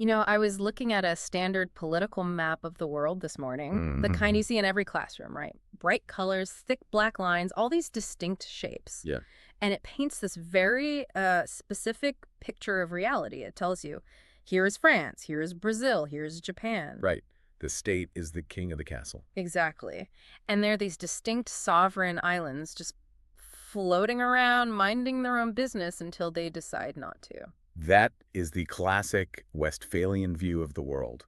You know, I was looking at a standard political map of the world this morning, the kind Hmm. you see in every classroom, right? Bright colors, thick black lines, all these distinct shapes. Yeah. And it paints this very specific picture of reality. It tells you, here is France, here is Brazil, here is Japan. Right. The state is the king of the castle. Exactly. And there are these distinct sovereign islands just floating around, minding their own business until they decide not to. That is the classic Westphalian view of the world.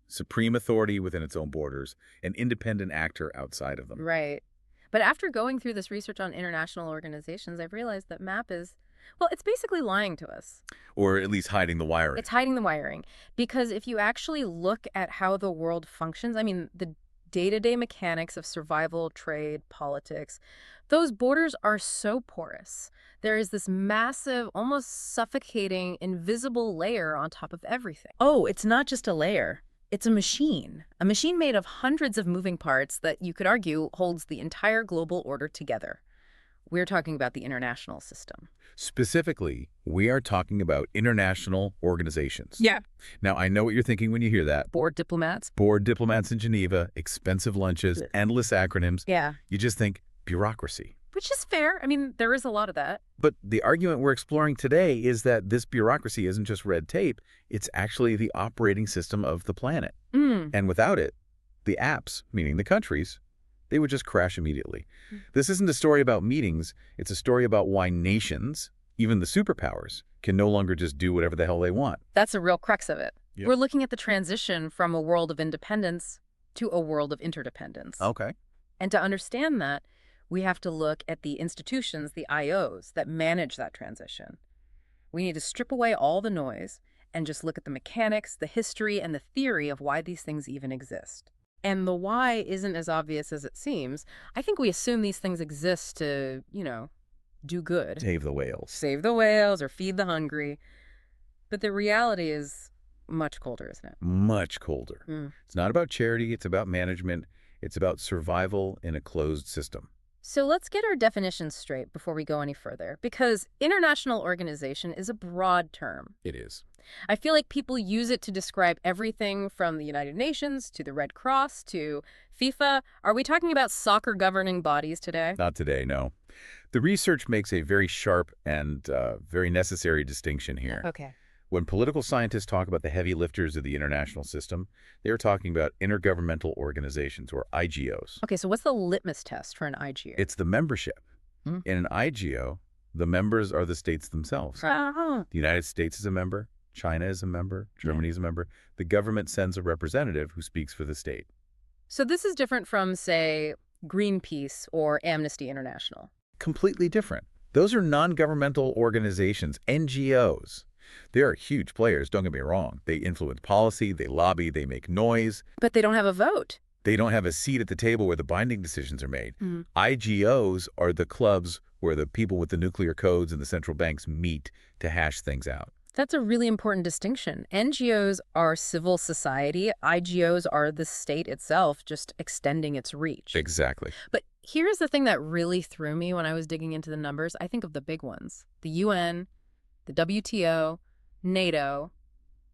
Supreme authority within its own borders, an independent actor outside of them. Right. But after going through this research on international organizations, I've realized that MAP is, well, it's basically lying to us. Or at least hiding the wiring. It's hiding the wiring. Because if you actually look at how the world functions, I mean, the day-to-day mechanics of survival, trade, politics, those borders are so porous. There is this massive, almost suffocating, invisible layer on top of everything. Oh, it's not just a layer. It's a machine made of hundreds of moving parts that you could argue holds the entire global order together. We're talking about the international system. Specifically, we are talking about international organizations. Yeah. Now, I know what you're thinking when you hear that. Board diplomats? Board diplomats in Geneva, expensive lunches, endless acronyms. Yeah. You just think bureaucracy. Which is fair. I mean, there is a lot of that. But the argument we're exploring today is that this bureaucracy isn't just red tape, it's actually the operating system of the planet. Mm. And without it, the apps, meaning the countries, they would just crash immediately. This isn't a story about meetings, it's a story about why nations, even the superpowers, can no longer just do whatever the hell they want. That's a real crux of it. Yep. We're looking at the transition from a world of independence to a world of interdependence. Okay. And to understand that, we have to look at the institutions, the IOs, that manage that transition. We need to strip away all the noise and just look at the mechanics, the history, and the theory of why these things even exist. And the why isn't as obvious as it seems. I think we assume these things exist to, do good. Save the whales. Save the whales or feed the hungry. But the reality is much colder, isn't it? Much colder. Mm. It's not about charity, it's about management, it's about survival in a closed system. So let's get our definitions straight before we go any further, because international organization is a broad term. It is. I feel like people use it to describe everything from the United Nations to the Red Cross to FIFA. Are we talking about soccer governing bodies today? Not today, no. The research makes a very sharp and very necessary distinction here. Okay. When political scientists talk about the heavy lifters of the international system, they are talking about intergovernmental organizations, or IGOs. Okay, so what's the litmus test for an IGO? It's the membership. Hmm. In an IGO, the members are the states themselves. Uh-huh. The United States is a member, China is a member, Germany is a member. The government sends a representative who speaks for the state. So this is different from, say, Greenpeace or Amnesty International. Completely different. Those are non-governmental organizations, NGOs. They are huge players, don't get me wrong. They influence policy, they lobby, they make noise. But they don't have a vote. They don't have a seat at the table where the binding decisions are made. Mhm. IGOs are the clubs where the people with the nuclear codes and the central banks meet to hash things out. That's a really important distinction. NGOs are civil society. IGOs are the state itself, just extending its reach. Exactly. But here's the thing that really threw me when I was digging into the numbers. I think of the big ones. The UN, the WTO, NATO,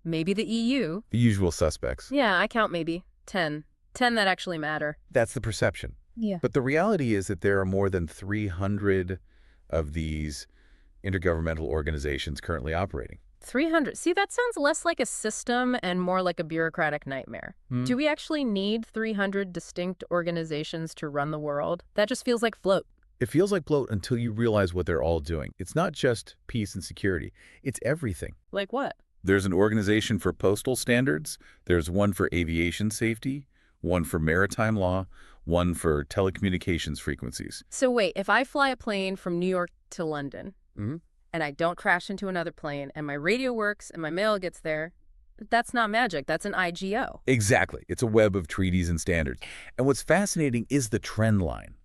maybe the EU. The usual suspects. Yeah, I count maybe 10. 10 that actually matter. That's the perception. Yeah. But the reality is that there are more than 300 of these intergovernmental organizations currently operating. 300. See, that sounds less like a system and more like a bureaucratic nightmare. Do we actually need 300 distinct organizations to run the world? That just feels like float. It feels like bloat until you realize what they're all doing. It's not just peace and security. It's everything. Like what? There's an organization for postal standards. There's one for aviation safety, one for maritime law, one for telecommunications frequencies. So wait, if I fly a plane from New York to London, Mhm. and I don't crash into another plane, and my radio works, and my mail gets there, that's not magic. That's an IGO. Exactly. It's a web of treaties and standards. And what's fascinating is the trend line.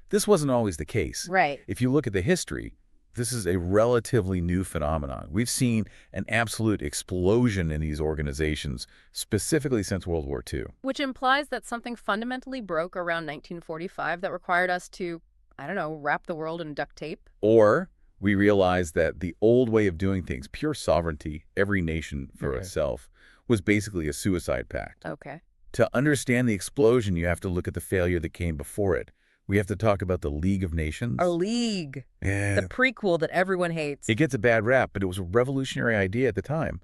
This wasn't always the case. Right. If you look at the history, this is a relatively new phenomenon. We've seen an absolute explosion in these organizations, specifically since World War II. Which implies that something fundamentally broke around 1945 that required us to, I don't know, wrap the world in duct tape. Or we realize that the old way of doing things, pure sovereignty, every nation for itself, was basically a suicide pact. Okay. To understand the explosion, you have to look at the failure that came before it. We have to talk about the League of Nations. A league. The Yeah. prequel that everyone hates. It gets a bad rap, but it was a revolutionary idea at the time.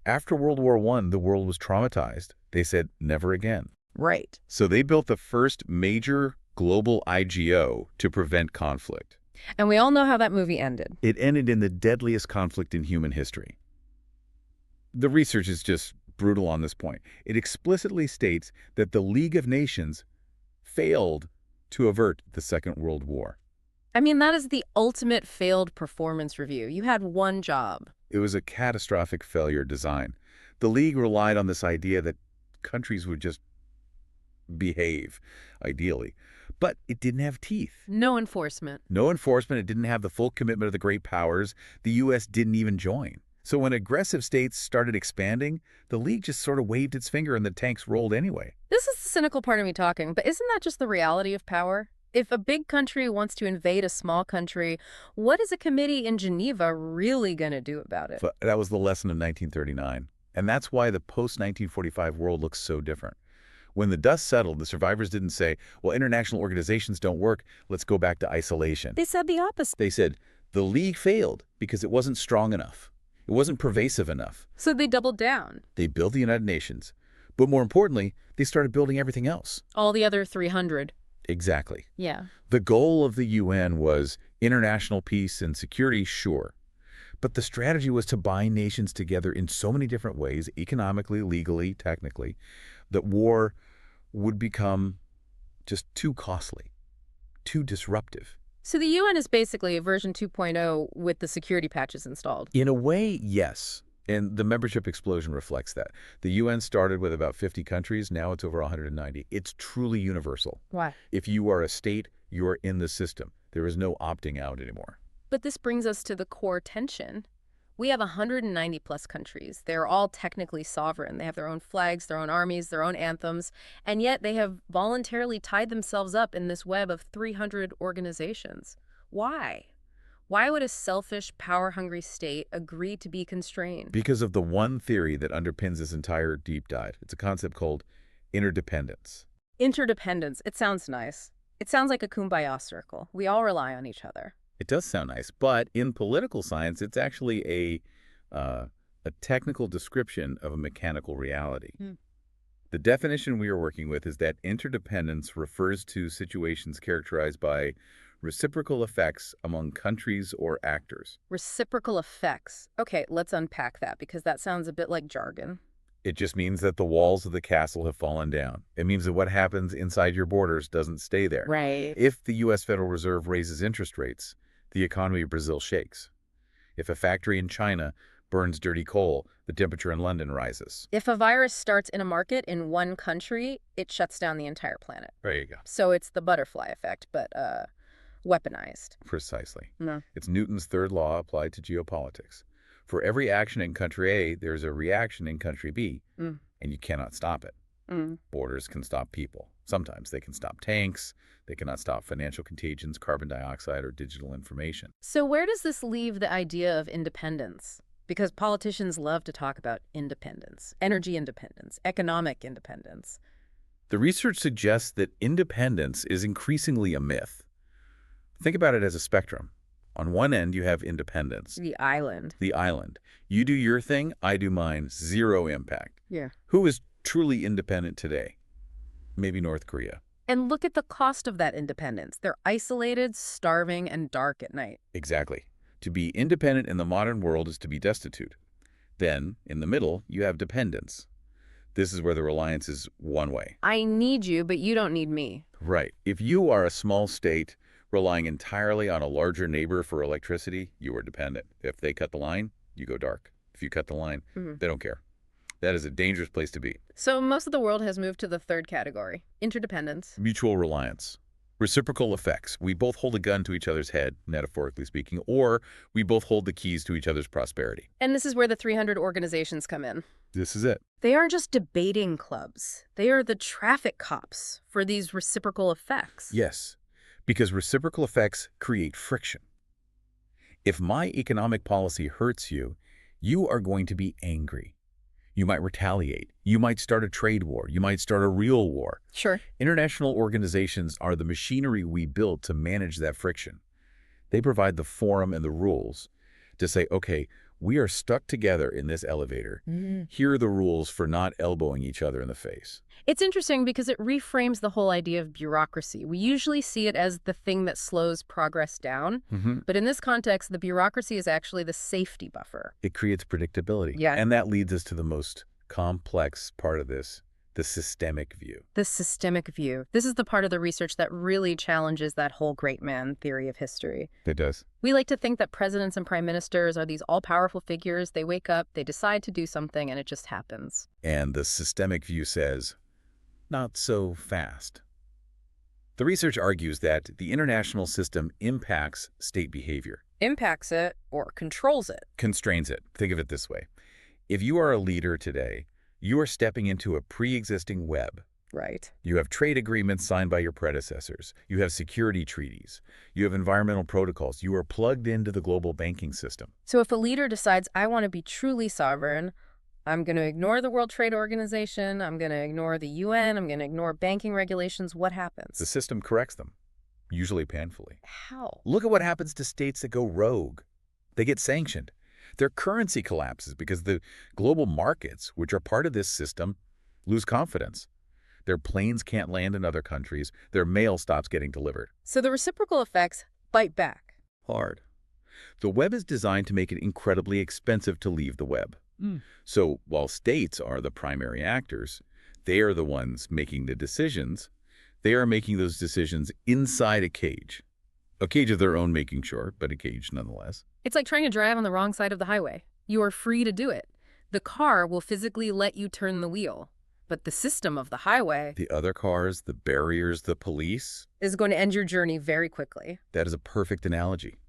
After World War I, the world was traumatized. They said, never again. Right. So they built the first major global IGO to prevent conflict. And we all know how that movie ended. It ended in the deadliest conflict in human history. The research is just brutal on this point. It explicitly states that the League of Nations failed to avert the Second World War. I mean, that is the ultimate failed performance review. You had one job. It was a catastrophic failure design. The League relied on this idea that countries would just behave, ideally. But it didn't have teeth. No enforcement. No enforcement. It didn't have the full commitment of the great powers. The U.S. didn't even join. So when aggressive states started expanding, the League just sort of waved its finger and the tanks rolled anyway. This is the cynical part of me talking, but isn't that just the reality of power? If a big country wants to invade a small country, what is a committee in Geneva really going to do about it? That was the lesson of 1939. And that's why the post-1945 world looks so different. When the dust settled, the survivors didn't say, well, international organizations don't work, let's go back to isolation. They said the opposite. They said, the League failed because it wasn't strong enough. It wasn't pervasive enough. So they doubled down. They built the United Nations. But more importantly, they started building everything else. All the other 300. Exactly. Yeah. The goal of the UN was international peace and security, sure. But the strategy was to bind nations together in so many different ways, economically, legally, technically, that war would become just too costly, too disruptive. So the UN is basically a version 2.0 with the security patches installed. In a way, yes. And the membership explosion reflects that. The UN started with about 50 countries. Now it's over 190. It's truly universal. Why? If you are a state, you're in the system. There is no opting out anymore. But this brings us to the core tension. We have 190 plus countries. They're all technically sovereign. They have their own flags, their own armies, their own anthems, and yet they have voluntarily tied themselves up in this web of 300 organizations. Why? Why would a selfish, power-hungry state agree to be constrained? Because of the one theory that underpins this entire deep dive. It's a concept called interdependence. Interdependence. It sounds nice. It sounds like a kumbaya circle. We all rely on each other. It does sound nice, but in political science, it's actually a technical description of a mechanical reality. The definition we are working with is that interdependence refers to situations characterized by reciprocal effects among countries or actors. Reciprocal effects. Okay, let's unpack that because that sounds a bit like jargon. It just means that the walls of the castle have fallen down. It means that what happens inside your borders doesn't stay there. Right. If the U.S. Federal Reserve raises interest rates, the economy of Brazil shakes. If a factory in China burns dirty coal, the temperature in London rises. If a virus starts in a market in one country, it shuts down the entire planet. There you go. So it's the butterfly effect, but weaponized. Precisely. No. It's Newton's third law applied to geopolitics. For every action in country A, there's a reaction in country B, and you cannot stop it. Borders can stop people. Sometimes they can stop tanks. They cannot stop financial contagions, carbon dioxide, or digital information. So where does this leave the idea of independence? Because politicians love to talk about independence, energy independence, economic independence. The research suggests that independence is increasingly a myth. Think about it as a spectrum. On one end, you have independence. The island. The island. You do your thing, I do mine. Zero impact. Yeah. Who is truly independent today? Maybe North Korea. And look at the cost of that independence. They're isolated, starving, and dark at night. Exactly. To be independent in the modern world is to be destitute. Then, in the middle, you have dependence. This is where the reliance is one way. I need you, but you don't need me. Right. If you are a small state relying entirely on a larger neighbor for electricity, you are dependent. If they cut the line, you go dark. If you cut the line, they don't care. That is a dangerous place to be. So most of the world has moved to the third category, interdependence. Mutual reliance. Reciprocal effects. We both hold a gun to each other's head, metaphorically speaking, or we both hold the keys to each other's prosperity. And this is where the 300 organizations come in. This is it. They aren't just debating clubs. They are the traffic cops for these reciprocal effects. Yes, because reciprocal effects create friction. If my economic policy hurts you, you are going to be angry. You might retaliate. You might start a trade war. You might start a real war. Sure. International organizations are the machinery we build to manage that friction. They provide the forum and the rules to say, okay, we are stuck together in this elevator. Here are the rules for not elbowing each other in the face. It's interesting because it reframes the whole idea of bureaucracy. We usually see it as the thing that slows progress down. But in this context, the bureaucracy is actually the safety buffer. It creates predictability. Yeah. And that leads us to the most complex part of this, the systemic view. The systemic view. This is the part of the research that really challenges that whole great man theory of history. It does. We like to think that presidents and prime ministers are these all-powerful figures. They wake up, they decide to do something, and it just happens. And the systemic view says, not so fast. The research argues that the international system impacts state behavior. Impacts it or controls it. Constrains it. Think of it this way. If you are a leader today, you are stepping into a pre-existing web. Right. You have trade agreements signed by your predecessors. You have security treaties. You have environmental protocols. You are plugged into the global banking system. So if a leader decides, I want to be truly sovereign, I'm going to ignore the World Trade Organization, I'm going to ignore the UN, I'm going to ignore banking regulations, what happens? The system corrects them, usually painfully. How? Look at what happens to states that go rogue. They get sanctioned. Their currency collapses because the global markets, which are part of this system, lose confidence. Their planes can't land in other countries. Their mail stops getting delivered. So the reciprocal effects bite back. Hard. The web is designed to make it incredibly expensive to leave the web. So while states are the primary actors, they are the ones making the decisions. They are making those decisions inside a cage. A cage of their own making, sure, but a cage nonetheless. It's like trying to drive on the wrong side of the highway. You are free to do it. The car will physically let you turn the wheel. But the system of the highway The other cars, the barriers, the police, is going to end your journey very quickly. that is a perfect analogy.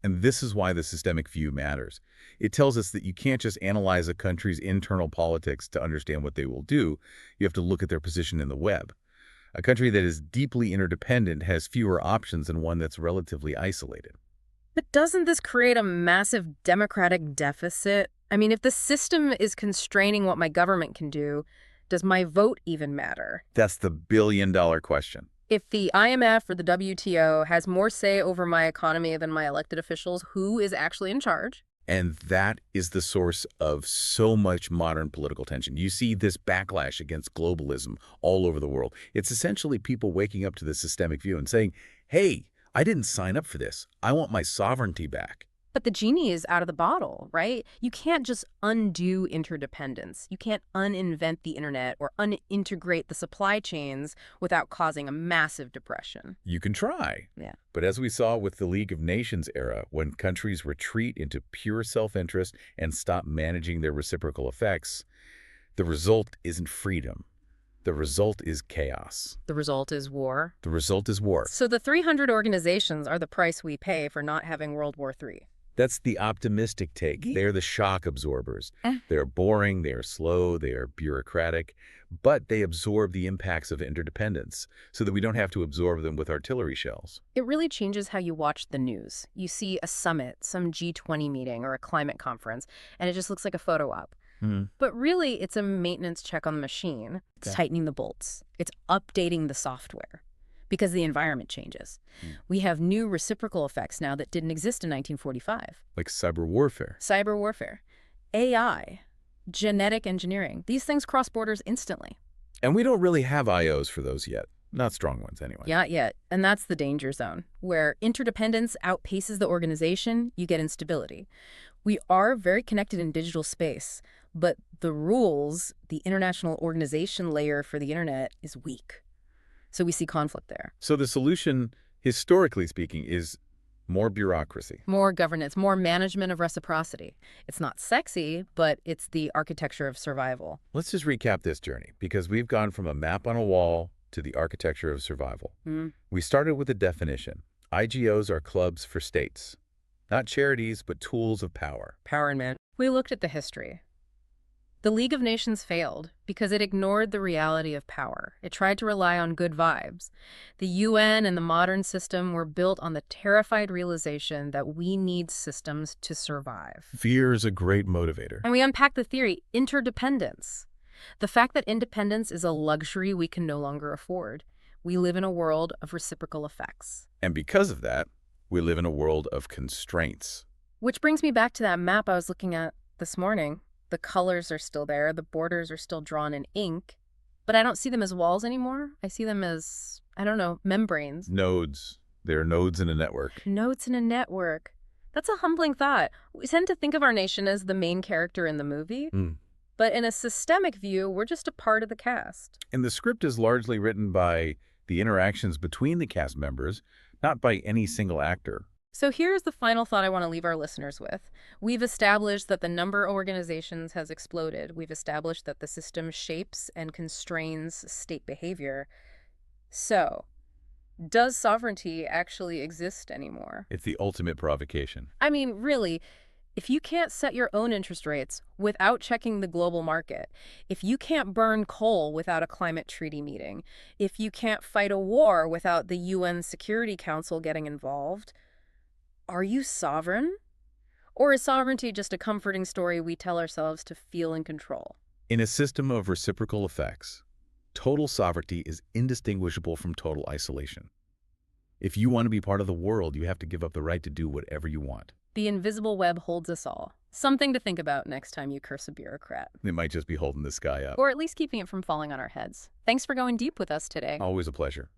And this is why the systemic view matters. It tells us that you can't just analyze a country's internal politics to understand what they will do. You have to look at their position in the web. A country that is deeply interdependent has fewer options than one that's relatively isolated. But doesn't this create a massive democratic deficit? I mean, if the system is constraining what my government can do, does my vote even matter? That's the billion-dollar question. If the IMF or the WTO has more say over my economy than my elected officials, who is actually in charge? And that is the source of so much modern political tension. You see this backlash against globalism all over the world. It's essentially people waking up to the systemic view and saying, hey, I didn't sign up for this. I want my sovereignty back. But the genie is out of the bottle, right? You can't just undo interdependence. You can't uninvent the internet or unintegrate the supply chains without causing a massive depression. You can try. Yeah. But as we saw with the League of Nations era, when countries retreat into pure self-interest and stop managing their reciprocal effects, the result isn't freedom. The result is chaos. The result is war. The result is war. So the 300 organizations are the price we pay for not having World War III. That's the optimistic take. They're the shock absorbers. They're boring, they are slow, they are bureaucratic, but they absorb the impacts of interdependence so that we don't have to absorb them with artillery shells. It really changes how you watch the news. You see a summit, some G20 meeting, or a climate conference, and it just looks like a photo op. But really, it's a maintenance check on the machine. It's tightening the bolts. It's updating the software because the environment changes. We have new reciprocal effects now that didn't exist in 1945. Like cyber warfare. Cyber warfare, AI, genetic engineering. These things cross borders instantly. And we don't really have IOs for those yet. Not strong ones, anyway. Not yet. And that's the danger zone. Where interdependence outpaces the organization, you get instability. We are very connected in digital space, but the rules, the international organization layer for the internet is weak. So we see conflict there. So the solution, historically speaking, is more bureaucracy. More governance, more management of reciprocity. It's not sexy, but it's the architecture of survival. Let's just recap this journey, because we've gone from a map on a wall to the architecture of survival. We started with a definition. IGOs are clubs for states. Not charities, but tools of power. Power and man. We looked at the history. The League of Nations failed because it ignored the reality of power. It tried to rely on good vibes. The UN and the modern system were built on the terrified realization that we need systems to survive. Fear is a great motivator. And we unpack the theory, interdependence. The fact that independence is a luxury we can no longer afford. We live in a world of reciprocal effects. And because of that, we live in a world of constraints. Which brings me back to that map I was looking at this morning. The colors are still there, the borders are still drawn in ink, but I don't see them as walls anymore. I see them as, I don't know, membranes. Nodes. They're nodes in a network. Nodes in a network. That's a humbling thought. We tend to think of our nation as the main character in the movie, but in a systemic view, we're just a part of the cast. And the script is largely written by the interactions between the cast members, not by any single actor. So here's the final thought I want to leave our listeners with. We've established that the number of organizations has exploded. We've established that the system shapes and constrains state behavior. So, does sovereignty actually exist anymore? It's the ultimate provocation. I mean, really, if you can't set your own interest rates without checking the global market, if you can't burn coal without a climate treaty meeting, if you can't fight a war without the UN Security Council getting involved, are you sovereign? Or is sovereignty just a comforting story we tell ourselves to feel in control? In a system of reciprocal effects, total sovereignty is indistinguishable from total isolation. If you want to be part of the world, you have to give up the right to do whatever you want. The invisible web holds us all. Something to think about next time you curse a bureaucrat. It might just be holding the sky up. Or at least keeping it from falling on our heads. Thanks for going deep with us today. Always a pleasure.